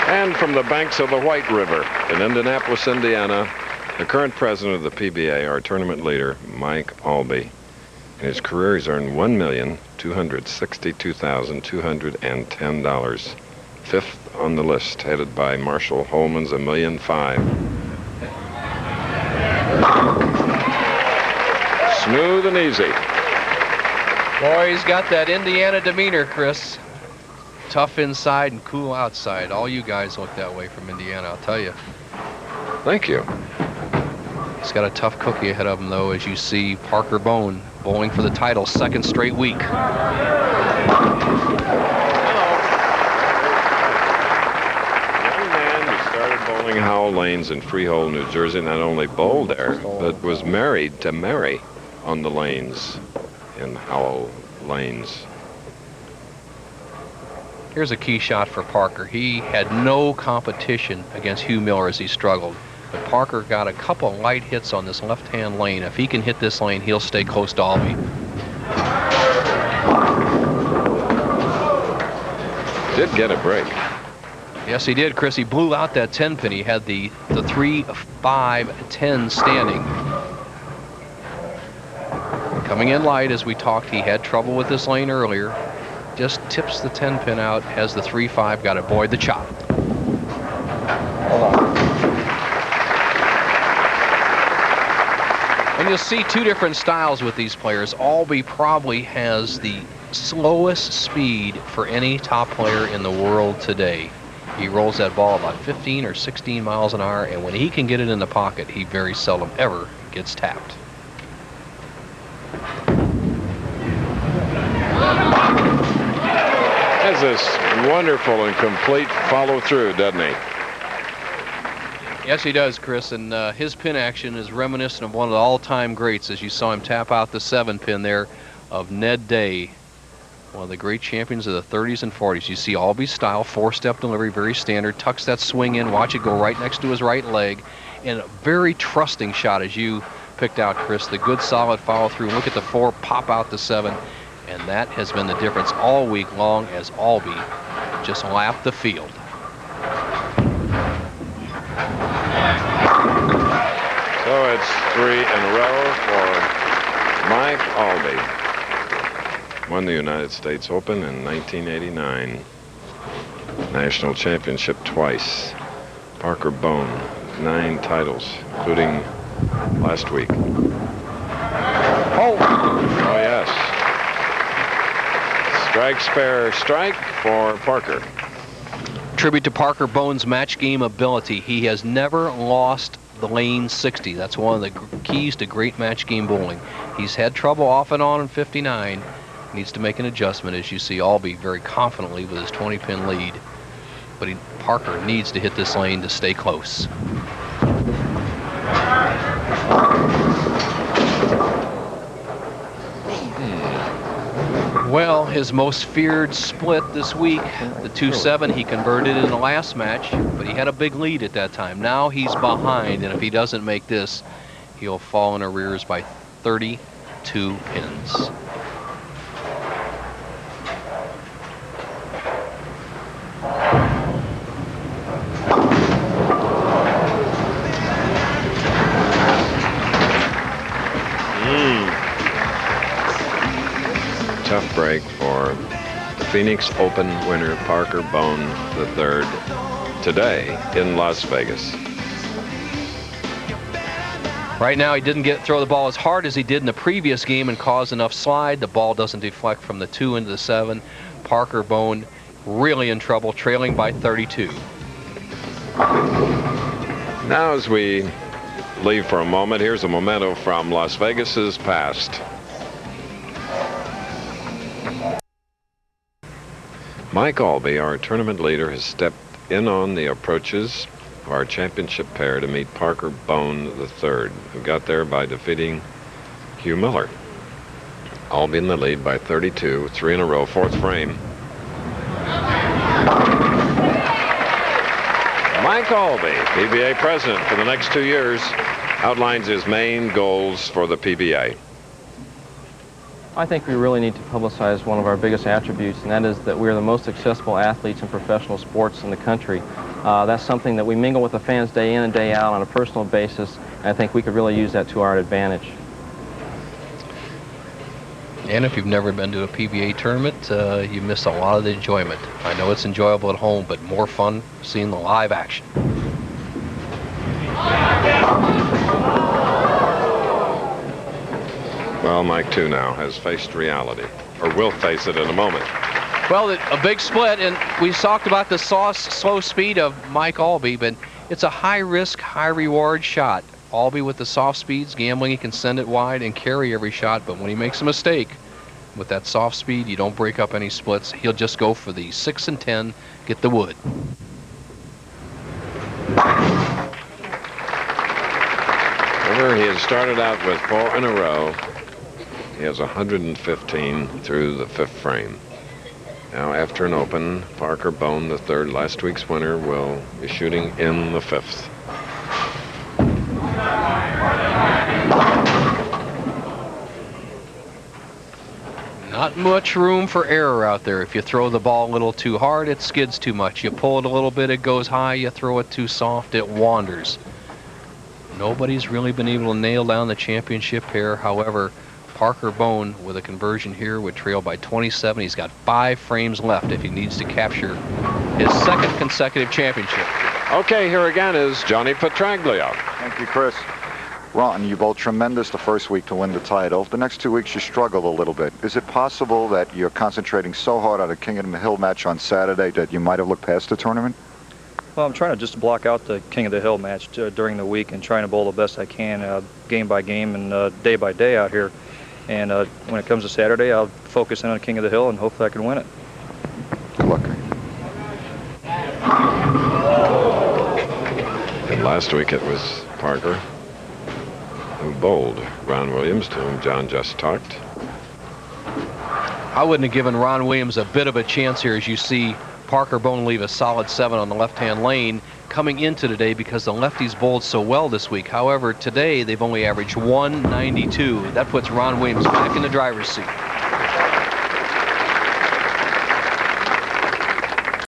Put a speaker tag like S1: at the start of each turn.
S1: And from the banks of the White River in Indianapolis, Indiana, the current president of the PBA, our tournament leader, Mike Aulby. In his career, he's earned $1,262,210. Fifth on the list, headed by Marshall Holman's $1.5 million. Smooth and easy.
S2: Boy, he's got that Indiana demeanor, Chris. Tough inside and cool outside. All you guys look that way from Indiana, I'll tell you.
S1: Thank you.
S2: He's got a tough cookie ahead of him, though, as you see Parker Bohn bowling for the title, second straight week.
S1: Young man who started bowling Howell Lanes in Freehold, New Jersey, not only bowled there, but was married to Mary on the lanes in Howell Lanes.
S2: Here's a key shot for Parker. He had no competition against Hugh Miller as he struggled. But Parker got a couple light hits on this left-hand lane. If he can hit this lane, he'll stay close to Aulby.
S1: Did get a break.
S2: Yes, he did, Chris. He blew out that 10-pin. He had the 3, 5, 10 standing. Coming in light, as we talked, he had trouble with this lane earlier. Just tips the 10-pin out, has the 3, 5, got to avoid the chop.
S3: Hold on.
S2: And you'll see two different styles with these players. Aulby probably has the slowest speed for any top player in the world today. He rolls that ball about 15 or 16 miles an hour, and when he can get it in the pocket, he very seldom ever gets tapped.
S1: Has this wonderful and complete follow-through, doesn't he?
S2: Yes, he does, Chris, and his pin action is reminiscent of one of the all-time greats, as you saw him tap out the 7-pin there of Ned Day, one of the great champions of the 30s and 40s. You see Aulby's style, 4-step delivery, very standard, tucks that swing in, watch it go right next to his right leg, and a very trusting shot, as you picked out, Chris, the good solid follow-through. Look at the 4, pop out the 7, and that has been the difference all week long as Aulby just lapped the field.
S1: So it's 3 in a row for Mike Aulby. Won the United States Open in 1989. National championship twice. Parker Bohn, 9 titles, including last week. Oh yes. Strike, spare, strike for Parker.
S2: Tribute to Parker Bohn's match game ability. He has never lost the lane 60. That's one of the keys to great match game bowling. He's had trouble off and on in 59. Needs to make an adjustment, as you see Aulby very confidently with his 20-pin lead. But Parker needs to hit this lane to stay close. Well, his most feared split this week, the 2-7, he converted in the last match, but he had a big lead at that time. Now he's behind, and if he doesn't make this, he'll fall in arrears by 32 pins.
S1: Tough break for the Phoenix Open winner Parker Bohn III today in Las Vegas.
S2: Right now he didn't throw the ball as hard as he did in the previous game and cause enough slide. The ball doesn't deflect from the 2 into the 7. Parker Bohn really in trouble, trailing by 32.
S1: Now as we leave for a moment, here's a memento from Las Vegas's past. Mike Aulby, our tournament leader, has stepped in on the approaches of our championship pair to meet Parker Bohn III, who got there by defeating Hugh Miller. Aulby in the lead by 32, 3 in a row, 4th frame. Mike Aulby, PBA president for the next 2 years, outlines his main goals for the PBA.
S3: I think we really need to publicize one of our biggest attributes, and that is that we are the most successful athletes in professional sports in the country. That's something that we mingle with the fans day in and day out on a personal basis, and I think we could really use that to our advantage.
S2: And if you've never been to a PBA tournament, you miss a lot of the enjoyment. I know it's enjoyable at home, but more fun seeing the live action.
S1: Well, Mike, too, now has faced reality, or will face it in a moment.
S2: Well, a big split, and we talked about the slow speed of Mike Aulby, but it's a high-risk, high-reward shot. Aulby with the soft speeds, gambling he can send it wide and carry every shot, but when he makes a mistake with that soft speed, you don't break up any splits. He'll just go for the 6 and 10, get the wood.
S1: Remember, he had started out with 4 in a row. He has 115 through the 5th frame. Now, after an open, Parker Bohn III, last week's winner, will be shooting in the 5th.
S2: Not much room for error out there. If you throw the ball a little too hard, it skids too much. You pull it a little bit, it goes high. You throw it too soft, it wanders. Nobody's really been able to nail down the championship pair. However, Parker Bohn, with a conversion here, would trail by 27. He's got 5 frames left if he needs to capture his 2nd consecutive championship.
S1: Okay, here again is Johnny Petraglia.
S4: Thank you, Chris. Ron, you bowled tremendous the first week to win the title. The next 2 weeks you struggled a little bit. Is it possible that you're concentrating so hard on a King of the Hill match on Saturday that you might have looked past the tournament?
S5: Well, I'm trying to just block out the King of the Hill match during the week and trying to bowl the best I can, game by game and day by day out here. And when it comes to Saturday, I'll focus in on King of the Hill and hopefully I can win it.
S4: Good luck.
S1: And last week it was Parker who bowled Ron Williams, to whom John just talked.
S2: I wouldn't have given Ron Williams a bit of a chance here, as you see Parker Bohn leave a solid 7 on the left-hand lane coming into today because the lefties bowled so well this week. However, today they've only averaged 192. That puts Ron Williams back in the driver's seat.